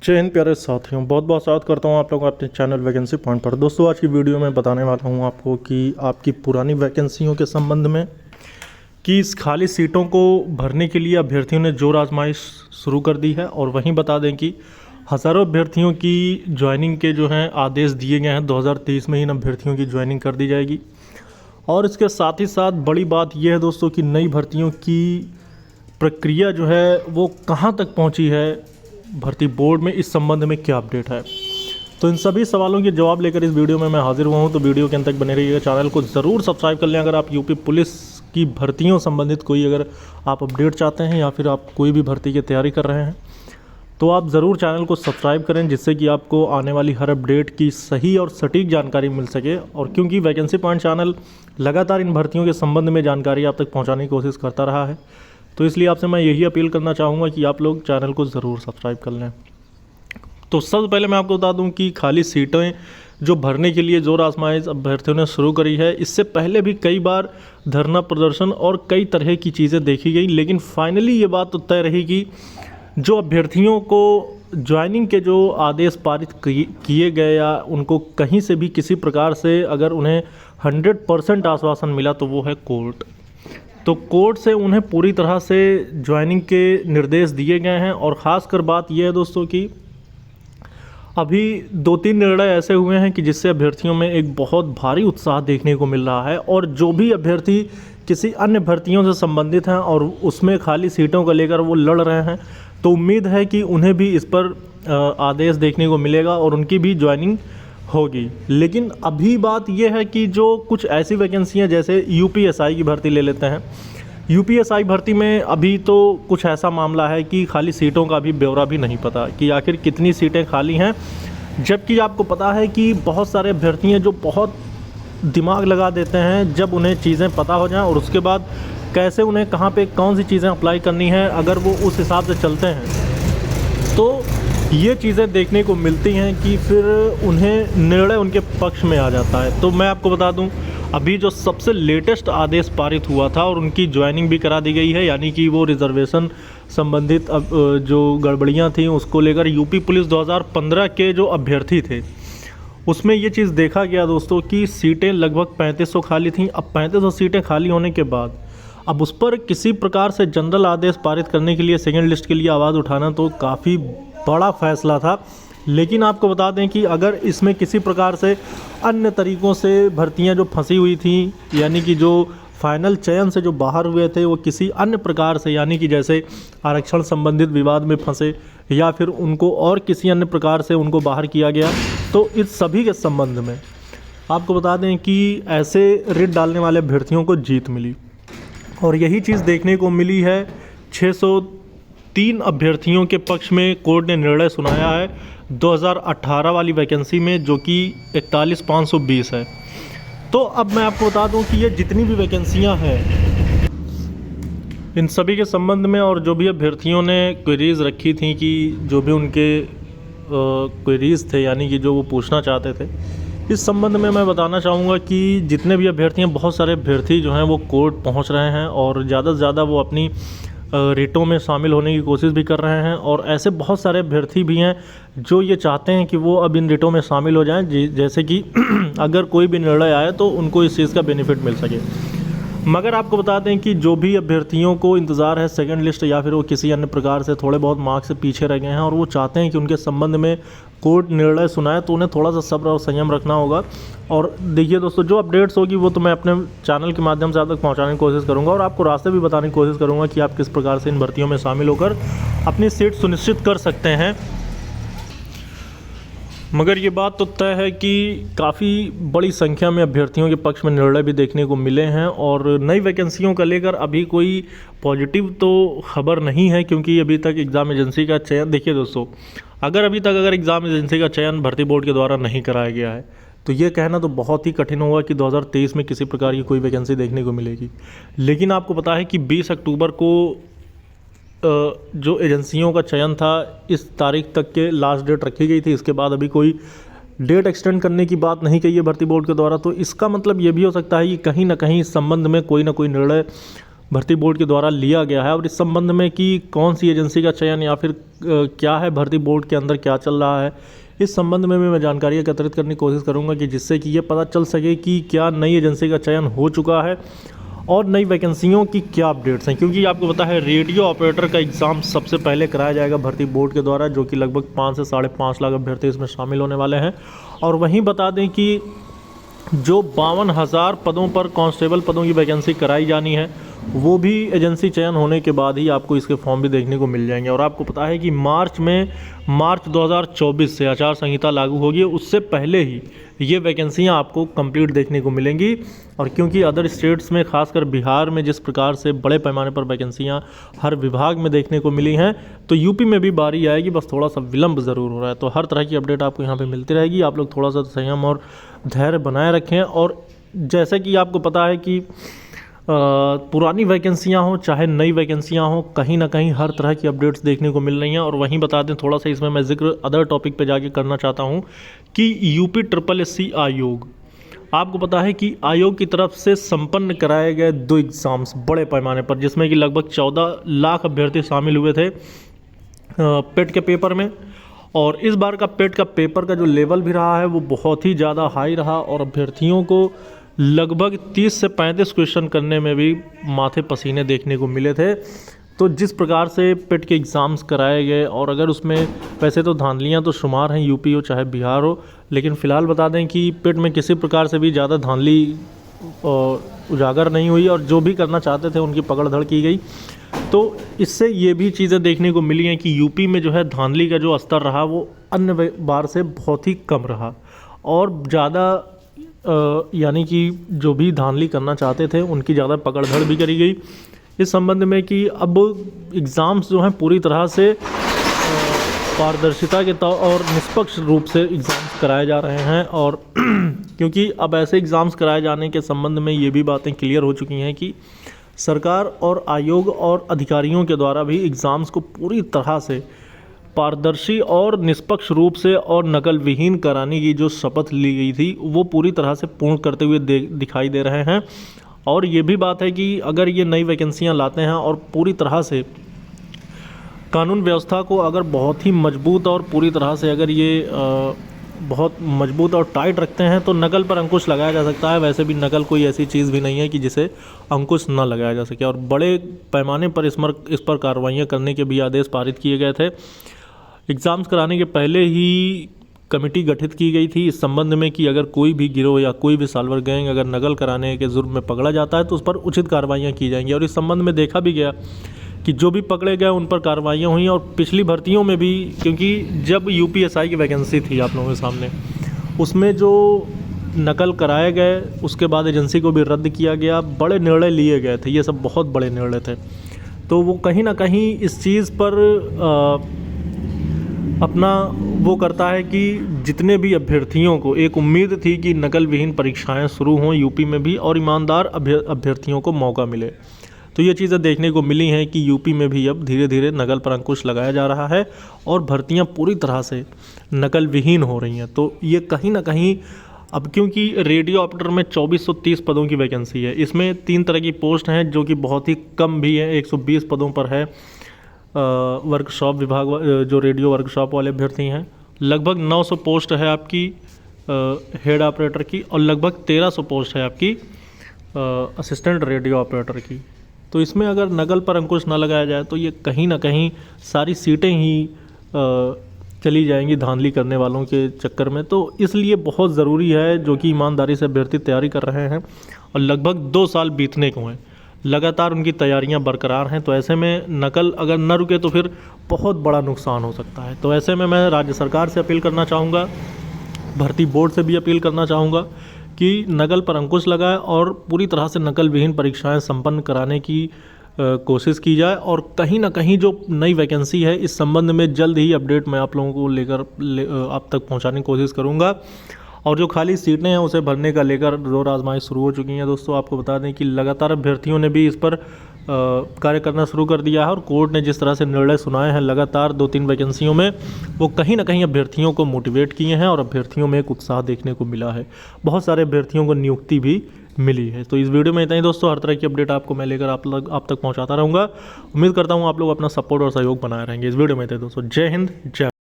जय हिंद प्यारे साथियों, बहुत बहुत स्वागत करता हूं आप लोगों का अपने चैनल वैकेंसी पॉइंट पर। दोस्तों, आज की वीडियो में बताने वाला हूं आपको कि आपकी पुरानी वैकेंसियों के संबंध में कि इस खाली सीटों को भरने के लिए अभ्यर्थियों ने जोर आजमाइश शुरू कर दी है। और वहीं बता दें कि हज़ारों अभ्यर्थियों की ज्वाइनिंग के जो हैं आदेश दिए गए हैं। 2023 में इन अभ्यर्थियों की ज्वाइनिंग कर दी जाएगी। और इसके साथ ही साथ बड़ी बात यह है दोस्तों कि नई भर्तियों की प्रक्रिया जो है वो कहाँ तक पहुँची है, भर्ती बोर्ड में इस संबंध में क्या अपडेट है। तो इन सभी सवालों के जवाब लेकर इस वीडियो में मैं हाजिर हुआ हूँ। तो वीडियो के अंत तक बने रहिएगा, चैनल को ज़रूर सब्सक्राइब कर लें। अगर आप यूपी पुलिस की भर्तियों संबंधित कोई अगर आप अपडेट चाहते हैं या फिर आप कोई भी भर्ती की तैयारी कर रहे हैं तो आप ज़रूर चैनल को सब्सक्राइब करें, जिससे कि आपको आने वाली हर अपडेट की सही और सटीक जानकारी मिल सके। और क्योंकि वैकेंसी पॉइंट चैनल लगातार इन भर्तियों के संबंध में जानकारी आप तक पहुँचाने की कोशिश करता रहा है, तो इसलिए आपसे मैं यही अपील करना चाहूँगा कि आप लोग चैनल को ज़रूर सब्सक्राइब कर लें। तो सबसे पहले मैं आपको बता दूं कि खाली सीटें जो भरने के लिए जोर आजमाइश अभ्यर्थियों ने शुरू करी है। इससे पहले भी कई बार धरना प्रदर्शन और कई तरह की चीज़ें देखी गई, लेकिन फाइनली ये बात तो तय रही कि जो अभ्यर्थियों को ज्वाइनिंग के जो आदेश पारित किए गए या उनको कहीं से भी किसी प्रकार से अगर उन्हें 100% आश्वासन मिला तो वो है कोर्ट। तो कोर्ट से उन्हें पूरी तरह से ज्वाइनिंग के निर्देश दिए गए हैं। और ख़ासकर बात यह है दोस्तों कि अभी 2-3 निर्णय ऐसे हुए हैं कि जिससे अभ्यर्थियों में एक बहुत भारी उत्साह देखने को मिल रहा है। और जो भी अभ्यर्थी किसी अन्य भर्तियों से संबंधित हैं और उसमें खाली सीटों को लेकर वो लड़ रहे हैं, तो उम्मीद है कि उन्हें भी इस पर आदेश देखने को मिलेगा और उनकी भी ज्वाइनिंग होगी। लेकिन अभी बात यह है कि जो कुछ ऐसी वैकेंसियां जैसे यूपीएसआई की भर्ती ले लेते हैं, यूपीएसआई भर्ती में अभी तो कुछ ऐसा मामला है कि खाली सीटों का भी ब्यौरा भी नहीं पता कि आखिर कितनी सीटें खाली हैं। जबकि आपको पता है कि बहुत सारे अभ्यर्थी हैं जो बहुत दिमाग लगा देते हैं जब उन्हें चीज़ें पता हो जाएं, और उसके बाद कैसे उन्हें कहाँ पे कौन सी चीज़ें अप्लाई करनी है, अगर वो उस हिसाब से चलते हैं तो ये चीज़ें देखने को मिलती हैं कि फिर उन्हें निर्णय उनके पक्ष में आ जाता है। तो मैं आपको बता दूं, अभी जो सबसे लेटेस्ट आदेश पारित हुआ था और उनकी ज्वाइनिंग भी करा दी गई है, यानी कि वो रिजर्वेशन संबंधित अब जो गड़बड़ियां थी उसको लेकर यूपी पुलिस 2015 के जो अभ्यर्थी थे उसमें ये चीज़ देखा गया दोस्तों कि सीटें लगभग 3500 खाली थीं। अब 3500 सीटें खाली होने के बाद अब उस पर किसी प्रकार से जनरल आदेश पारित करने के लिए सेकेंड लिस्ट के लिए आवाज़ उठाना तो काफ़ी बड़ा फैसला था। लेकिन आपको बता दें कि अगर इसमें किसी प्रकार से अन्य तरीक़ों से भर्तियां जो फंसी हुई थी, यानी कि जो फाइनल चयन से जो बाहर हुए थे वो किसी अन्य प्रकार से, यानी कि जैसे आरक्षण संबंधित विवाद में फंसे या फिर उनको और किसी अन्य प्रकार से उनको बाहर किया गया, तो इस सभी के संबंध में आपको बता दें कि ऐसे रिट डालने वाले अभ्यर्थियों को जीत मिली। और यही चीज़ देखने को मिली है 603 अभ्यर्थियों के पक्ष में कोर्ट ने निर्णय सुनाया है 2018 वाली वैकेंसी में, जो कि 41,520 है। तो अब मैं आपको बता दूं कि ये जितनी भी वैकेंसियां हैं इन सभी के संबंध में, और जो भी अभ्यर्थियों ने क्वेरीज रखी थी कि जो भी उनके क्वेरीज थे, यानी कि जो वो पूछना चाहते थे, इस संबंध में मैं बताना चाहूँगा कि जितने भी अभ्यर्थी हैं, बहुत सारे अभ्यर्थी जो हैं वो कोर्ट पहुँच रहे हैं और ज़्यादा से ज़्यादा वो अपनी रेटों में शामिल होने की कोशिश भी कर रहे हैं। और ऐसे बहुत सारे अभ्यर्थी भी हैं जो ये चाहते हैं कि वो अब इन रेटों में शामिल हो जाएं, जैसे कि अगर कोई भी निर्णय आए तो उनको इस चीज़ का बेनिफिट मिल सके। मगर आपको बता दें कि जो भी अभ्यर्थियों को इंतज़ार है सेकंड लिस्ट या फिर वो किसी अन्य प्रकार से थोड़े बहुत मार्क्स से पीछे रह गए हैं और वो चाहते हैं कि उनके संबंध में कोर्ट निर्णय सुनाए, तो उन्हें थोड़ा सा सब्र और संयम रखना होगा। और देखिए दोस्तों, जो अपडेट्स होगी वो तो मैं अपने चैनल के माध्यम से आप तक पहुँचाने की कोशिश करूँगा और आपको रास्ते भी बताने की कोशिश करूँगा कि आप किस प्रकार से इन भर्तियों में शामिल होकर अपनी सीट सुनिश्चित कर सकते हैं। मगर ये बात तो तय है कि काफ़ी बड़ी संख्या में अभ्यर्थियों के पक्ष में निर्णय भी देखने को मिले हैं। और नई वैकेंसियों का लेकर अभी कोई पॉजिटिव तो खबर नहीं है, क्योंकि अभी तक एग्ज़ाम एजेंसी का चयन, देखिए दोस्तों, अगर एग्ज़ाम एजेंसी का चयन भर्ती बोर्ड के द्वारा नहीं कराया गया है तो ये कहना तो बहुत ही कठिन होगा कि 2023 में किसी प्रकार की कोई वैकेंसी देखने को मिलेगी। लेकिन आपको पता है कि 20 अक्टूबर को जो एजेंसियों का चयन था इस तारीख तक के लास्ट डेट रखी गई थी। इसके बाद अभी कोई डेट एक्सटेंड करने की बात नहीं कही है भर्ती बोर्ड के द्वारा। तो इसका मतलब ये भी हो सकता है कि कहीं ना कहीं इस संबंध में कोई ना कोई निर्णय भर्ती बोर्ड के द्वारा लिया गया है, और इस संबंध में कि कौन सी एजेंसी का चयन या फिर क्या है भर्ती बोर्ड के अंदर क्या चल रहा है, इस संबंध में भी मैं जानकारी एकत्रित करने की कोशिश करूंगा कि जिससे कि ये पता चल सके कि क्या नई एजेंसी का चयन हो चुका है और नई वैकेंसियों की क्या अपडेट्स हैं। क्योंकि आपको पता है रेडियो ऑपरेटर का एग्ज़ाम सबसे पहले कराया जाएगा भर्ती बोर्ड के द्वारा, जो कि लगभग 5 से 5.5 लाख अभ्यर्थी इसमें शामिल होने वाले हैं। और वहीं बता दें कि जो 52,000 पदों पर कांस्टेबल पदों की वैकेंसी कराई जानी है, वो भी एजेंसी चयन होने के बाद ही आपको इसके फॉर्म भी देखने को मिल जाएंगे। और आपको पता है कि मार्च 2024 से आचार संहिता लागू होगी, उससे पहले ही ये वैकेंसियाँ आपको कंप्लीट देखने को मिलेंगी। और क्योंकि अदर स्टेट्स में, खासकर बिहार में जिस प्रकार से बड़े पैमाने पर वैकेंसियाँ हर विभाग में देखने को मिली हैं, तो यूपी में भी बारी आएगी, बस थोड़ा सा विलम्ब ज़रूर हो रहा है। तो हर तरह की अपडेट आपको यहाँ पे मिलती रहेगी। आप लोग थोड़ा सा संयम और धैर्य बनाए रखें। और जैसे कि आपको पता है कि पुरानी वैकेंसियाँ हों चाहे नई वैकेंसियाँ हों, कहीं ना कहीं हर तरह की अपडेट्स देखने को मिल रही हैं। और वहीं बता दें, थोड़ा सा इसमें मैं जिक्र अदर टॉपिक पे जाके करना चाहता हूं कि यूपी SSSC आयोग, आपको पता है कि आयोग की तरफ से संपन्न कराए गए 2 एग्ज़ाम्स बड़े पैमाने पर, जिसमें कि लगभग 14 लाख अभ्यर्थी शामिल हुए थे पेट के पेपर में। और इस बार का पेट का पेपर का जो लेवल भी रहा है वो बहुत ही ज़्यादा हाई रहा, और अभ्यर्थियों को लगभग 30 से 35 क्वेश्चन करने में भी माथे पसीने देखने को मिले थे। तो जिस प्रकार से पेट के एग्ज़ाम्स कराए गए, और अगर उसमें वैसे तो धांधलियाँ तो शुमार हैं, यूपी हो चाहे बिहार हो, लेकिन फ़िलहाल बता दें कि पेट में किसी प्रकार से भी ज़्यादा धांधली उजागर नहीं हुई, और जो भी करना चाहते थे उनकी पकड़ धड़ की गई। तो इससे ये भी चीज़ें देखने को मिली हैं कि यूपी में जो है धांधली का जो स्तर रहा वो अन्य बार से बहुत ही कम रहा, और ज़्यादा यानी कि जो भी धांधली करना चाहते थे उनकी ज़्यादा पकड़ धड़ भी करी गई इस संबंध में कि अब एग्ज़ाम्स जो हैं पूरी तरह से पारदर्शिता के तौर और निष्पक्ष रूप से एग्ज़ाम्स कराए जा रहे हैं। और क्योंकि अब ऐसे एग्ज़ाम्स कराए जाने के संबंध में ये भी बातें क्लियर हो चुकी हैं कि सरकार और आयोग और अधिकारियों के द्वारा भी एग्ज़ाम्स को पूरी तरह से पारदर्शी और निष्पक्ष रूप से और नकल विहीन कराने की जो शपथ ली गई थी वो पूरी तरह से पूर्ण करते हुए दिखाई दे रहे हैं। और ये भी बात है कि अगर ये नई वैकेंसियां लाते हैं और पूरी तरह से कानून व्यवस्था को अगर बहुत ही मजबूत और पूरी तरह से अगर ये बहुत मजबूत और टाइट रखते हैं तो नकल पर अंकुश लगाया जा सकता है। वैसे भी नकल कोई ऐसी चीज़ भी नहीं है कि जिसे अंकुश न लगाया जा सके, और बड़े पैमाने पर इस पर कार्रवाइयाँ करने के भी आदेश पारित किए गए थे। एग्ज़ाम्स कराने के पहले ही कमेटी गठित की गई थी इस संबंध में कि अगर कोई भी गिरोह या कोई भी साल्वर गैंग अगर नकल कराने के जुर्म में पकड़ा जाता है तो उस पर उचित कार्रवाइयाँ की जाएंगी। और इस संबंध में देखा भी गया कि जो भी पकड़े गए उन पर कार्रवाइयाँ हुई। और पिछली भर्तियों में भी, क्योंकि जब यूपीएसआई की वैकेंसी थी आप लोगों के सामने, उसमें जो नकल कराए गए उसके बाद एजेंसी को भी रद्द किया गया, बड़े निर्णय लिए गए थे, ये सब बहुत बड़े निर्णय थे। तो वो कहीं ना कहीं इस चीज़ पर अपना वो करता है कि जितने भी अभ्यर्थियों को एक उम्मीद थी कि नकल विहीन परीक्षाएं शुरू हों यूपी में भी और ईमानदार अभ्यर्थियों को मौका मिले, तो ये चीज़ें देखने को मिली हैं कि यूपी में भी अब धीरे धीरे नकल पर अंकुश लगाया जा रहा है और भर्तियां पूरी तरह से नकल विहीन हो रही हैं। तो ये कहीं ना कहीं अब, क्योंकि रेडियो ऑपरेटर में 2430 पदों की वैकेंसी है, इसमें 3 तरह की पोस्ट हैं जो कि बहुत ही कम भी है। 120 पदों पर है वर्कशॉप विभाग, जो रेडियो वर्कशॉप वाले अभ्यर्थी हैं। लगभग 900 पोस्ट है आपकी हेड ऑपरेटर की, और लगभग 1300 पोस्ट है आपकी असिस्टेंट रेडियो ऑपरेटर की। तो इसमें अगर नकल पर अंकुश ना लगाया जाए तो ये कहीं ना कहीं सारी सीटें ही चली जाएंगी धांधली करने वालों के चक्कर में। तो इसलिए बहुत ज़रूरी है, जो कि ईमानदारी से अभ्यर्थी तैयारी कर रहे हैं और लगभग 2 साल बीतने को हैं, लगातार उनकी तैयारियां बरकरार हैं। तो ऐसे में नकल अगर न रुके तो फिर बहुत बड़ा नुकसान हो सकता है। तो ऐसे में मैं राज्य सरकार से अपील करना चाहूँगा, भर्ती बोर्ड से भी अपील करना चाहूँगा कि नकल पर अंकुश लगाए और पूरी तरह से नकल विहीन परीक्षाएं संपन्न कराने की कोशिश की जाए। और कहीं ना कहीं जो नई वैकेंसी है इस संबंध में जल्द ही अपडेट मैं आप लोगों को लेकर आप तक पहुँचाने की कोशिश करूँगा। और जो खाली सीटें हैं उसे भरने का लेकर जोर आजमाइश शुरू हो चुकी हैं। दोस्तों, आपको बता दें कि लगातार अभ्यर्थियों ने भी इस पर कार्य करना शुरू कर दिया है, और कोर्ट ने जिस तरह से निर्णय सुनाए हैं लगातार 2-3 वैकेंसियों में, वो कहीं ना कहीं अभ्यर्थियों को मोटिवेट किए हैं और अभ्यर्थियों में एक उत्साह देखने को मिला है। बहुत सारे अभ्यर्थियों को नियुक्ति भी मिली है। तो इस वीडियो में इतना ही दोस्तों, हर तरह की अपडेट आपको मैं लेकर आप तक पहुंचाता रहूँगा। उम्मीद करता हूँ आप लोग अपना सपोर्ट और सहयोग बनाए रहेंगे। इस वीडियो में इतना ही दोस्तों, जय हिंद, जय